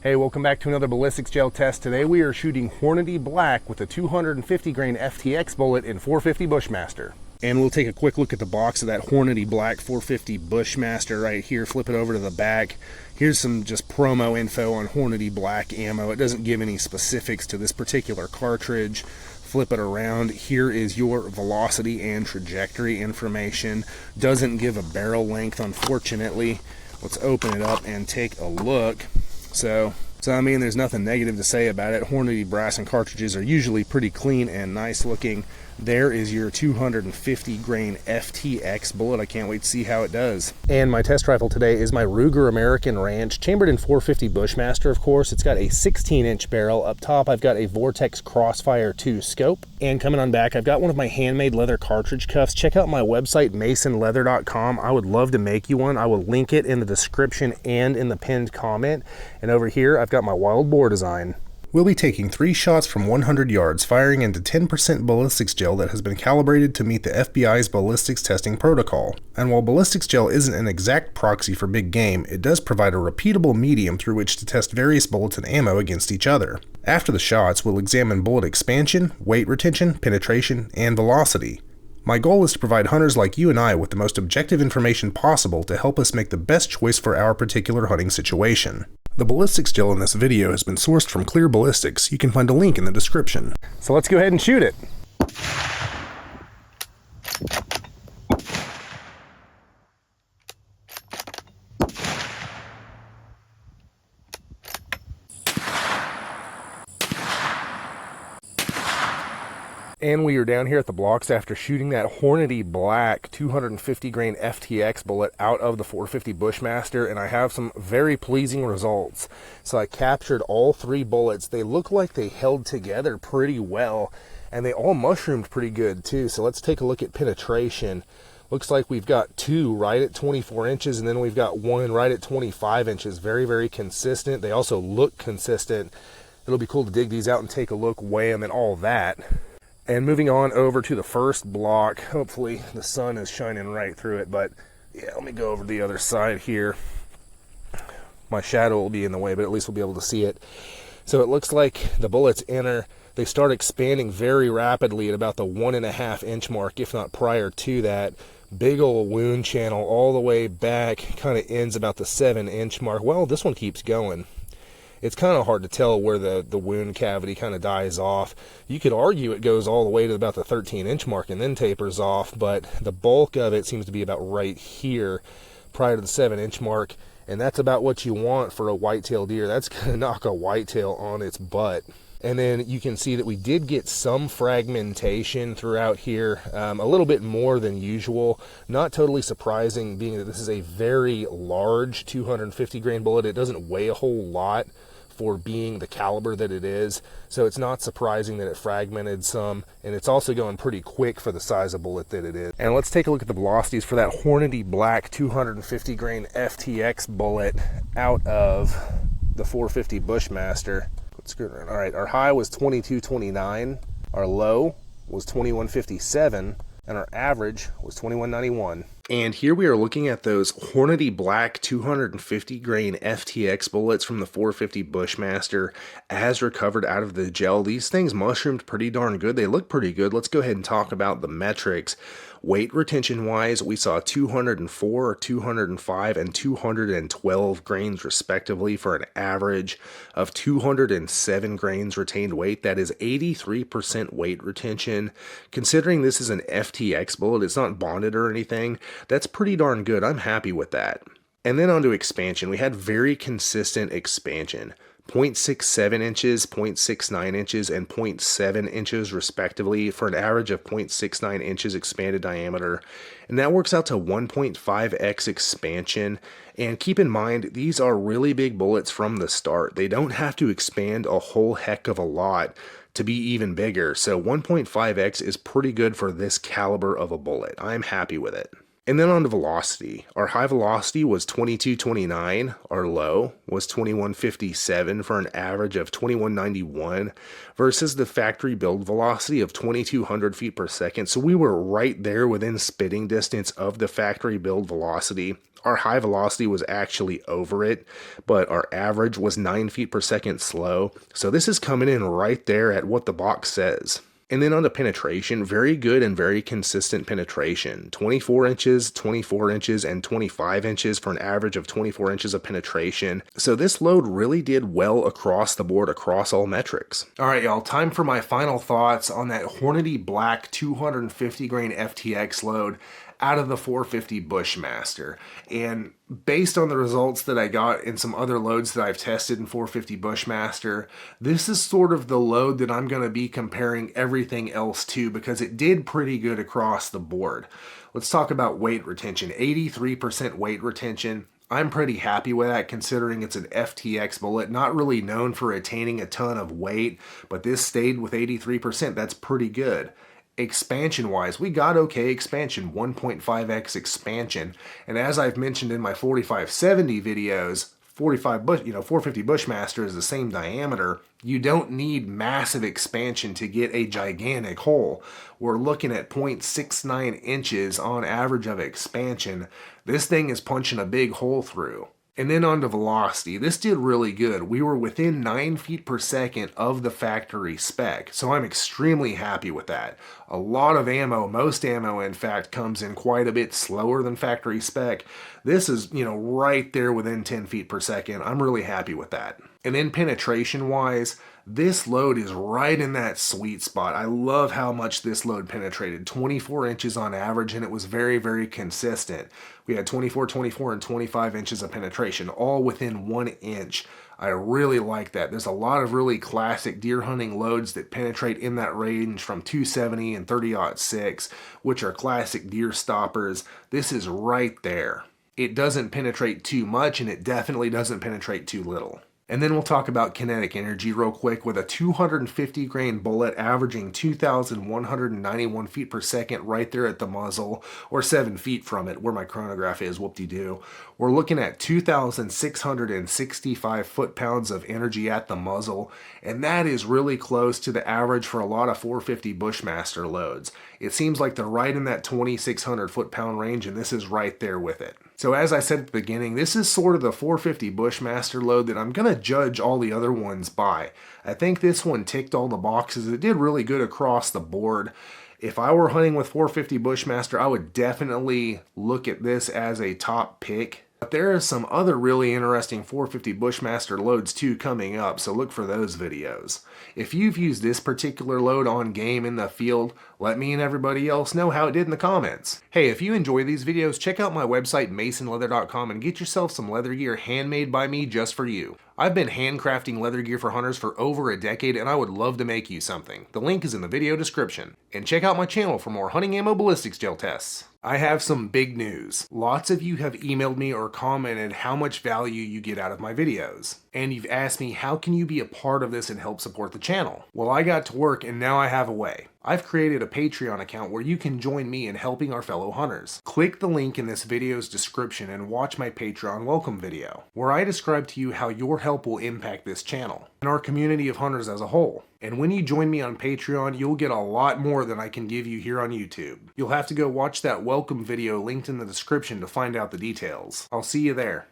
Hey, welcome back to another ballistics gel test. Today we are shooting Hornady Black with a 250 grain FTX bullet in 450 Bushmaster. And we'll take a quick look at the box of that Hornady Black 450 Bushmaster right here. Flip it over to the back. Here's some just promo info on Hornady Black ammo. It doesn't give any specifics to this particular cartridge. Flip it around. Here is your velocity and trajectory information. Doesn't give a barrel length, unfortunately. Let's open it up and take a look. So I mean, there's nothing negative to say about it. Hornady brass and cartridges are usually pretty clean and nice looking. There is your 250 grain FTX bullet. I can't wait to see how it does. And my test rifle today is my Ruger American Ranch, chambered in 450 Bushmaster, of course. It's got a 16-inch barrel. Up top, I've got a Vortex Crossfire 2 scope. And coming on back, I've got one of my handmade leather cartridge cuffs. Check out my website, masonleather.com. I would love to make you one. I will link it in the description and in the pinned comment. And over here, I've got my wild boar design. We'll be taking 3 shots from 100 yards, firing into 10% ballistics gel that has been calibrated to meet the FBI's ballistics testing protocol. And while ballistics gel isn't an exact proxy for big game, it does provide a repeatable medium through which to test various bullets and ammo against each other. After the shots, we'll examine bullet expansion, weight retention, penetration, and velocity. My goal is to provide hunters like you and I with the most objective information possible to help us make the best choice for our particular hunting situation. The ballistics gel in this video has been sourced from Clear Ballistics. You can find a link in the description. So let's go ahead and shoot it. And we are down here at the blocks after shooting that Hornady Black 250 grain FTX bullet out of the 450 Bushmaster, and I have some very pleasing results. So I captured all 3 bullets. They look like they held together pretty well, and they all mushroomed pretty good too. So let's take a look at penetration. Looks like we've got 2 right at 24 inches, and then we've got 1 right at 25 inches. Very, very consistent. They also look consistent. It'll be cool to dig these out and take a look, weigh them, and all that. And moving on over to the first block, hopefully the sun is shining right through it, but yeah, let me go over to the other side here. My shadow will be in the way, but at least we'll be able to see it. So it looks like the bullets enter, they start expanding very rapidly at about the 1.5 inch mark, if not prior to that. Big old wound channel all the way back, kind of ends about the 7-inch mark. Well, this one keeps going. It's kind of hard to tell where the wound cavity kind of dies off. You could argue it goes all the way to about the 13-inch mark and then tapers off, but the bulk of it seems to be about right here prior to the 7-inch mark, and that's about what you want for a whitetail deer. That's going to knock a whitetail on its butt. And then you can see that we did get some fragmentation throughout here, a little bit more than usual. Not totally surprising, being that this is a very large 250 grain bullet. It doesn't weigh a whole lot for being the caliber that it is, so it's not surprising that it fragmented some, and it's also going pretty quick for the size of bullet that it is. And let's take a look at the velocities for that Hornady Black 250 grain FTX bullet out of the 450 Bushmaster. All right, our high was 22.29, our low was 21.57, and our average was 21.91. And here we are looking at those Hornady Black 250 grain FTX bullets from the 450 Bushmaster as recovered out of the gel. These things mushroomed pretty darn good. They look pretty good. Let's go ahead and talk about the metrics. Weight retention wise, we saw 204, 205, and 212 grains respectively for an average of 207 grains retained weight. That is 83% weight retention. Considering this is an FTX bullet, it's not bonded or anything, that's pretty darn good. I'm happy with that. And then on to expansion. We had very consistent expansion. 0.67 inches, 0.69 inches, and 0.7 inches respectively for an average of 0.69 inches expanded diameter. And that works out to 1.5x expansion. And keep in mind, these are really big bullets from the start. They don't have to expand a whole heck of a lot to be even bigger. So 1.5x is pretty good for this caliber of a bullet. I'm happy with it. And then on to velocity. Our high velocity was 2229, our low was 2157 for an average of 2191 versus the factory build velocity of 2200 feet per second. So we were right there within spitting distance of the factory build velocity. Our high velocity was actually over it, but our average was 9 feet per second slow. So this is coming in right there at what the box says. And then on the penetration, very good and very consistent penetration. 24 inches, 24 inches, and 25 inches for an average of 24 inches of penetration. So this load really did well across the board, across all metrics. All right, y'all, time for my final thoughts on that Hornady Black 250 grain FTX load out of the 450 Bushmaster. And based on the results that I got in some other loads that I've tested in 450 Bushmaster, this is sort of the load that I'm going to be comparing everything else to because it did pretty good across the board. Let's talk about weight retention. 83% weight retention. I'm pretty happy with that considering it's an FTX bullet, not really known for attaining a ton of weight, but this stayed with 83%. That's pretty good. Expansion wise, we got okay expansion, 1.5x expansion. And as I've mentioned in my 4570 videos, 450 Bushmaster is the same diameter. You don't need massive expansion to get a gigantic hole. We're looking at 0.69 inches on average of expansion. This thing is punching a big hole through. And then on to velocity. This did really good. We were within 9 feet per second of the factory spec, so I'm extremely happy with that. A lot of ammo, most ammo in fact, comes in quite a bit slower than factory spec. This is, right there within 10 feet per second. I'm really happy with that. And then penetration wise, this load is right in that sweet spot. I love how much this load penetrated, 24 inches on average, and it was very, very consistent. We had 24, 24, and 25 inches of penetration, all within 1 inch. I really like that. There's a lot of really classic deer hunting loads that penetrate in that range from 270 and 30-06, which are classic deer stoppers. This is right there. It doesn't penetrate too much, and it definitely doesn't penetrate too little. And then we'll talk about kinetic energy real quick with a 250 grain bullet averaging 2,191 feet per second right there at the muzzle, or 7 feet from it where my chronograph is, whoop-de-doo. We're looking at 2,665 foot-pounds of energy at the muzzle, and that is really close to the average for a lot of 450 Bushmaster loads. It seems like they're right in that 2,600 foot-pound range, and this is right there with it. So as I said at the beginning, this is sort of the 450 Bushmaster load that I'm going to judge all the other ones by. I think this one ticked all the boxes. It did really good across the board. If I were hunting with 450 Bushmaster, I would definitely look at this as a top pick. But there are some other really interesting 450 Bushmaster loads too coming up, so look for those videos. If you've used this particular load on game in the field, let me and everybody else know how it did in the comments. Hey, if you enjoy these videos, check out my website masonleather.com and get yourself some leather gear handmade by me just for you. I've been handcrafting leather gear for hunters for over a decade, and I would love to make you something. The link is in the video description. And check out my channel for more hunting ammo ballistics gel tests. I have some big news. Lots of you have emailed me or commented how much value you get out of my videos. And you've asked me, how can you be a part of this and help support the channel? Well, I got to work and now I have a way. I've created a Patreon account where you can join me in helping our fellow hunters. Click the link in this video's description and watch my Patreon welcome video, where I describe to you how your help will impact this channel and our community of hunters as a whole. And when you join me on Patreon, you'll get a lot more than I can give you here on YouTube. You'll have to go watch that welcome video linked in the description to find out the details. I'll see you there.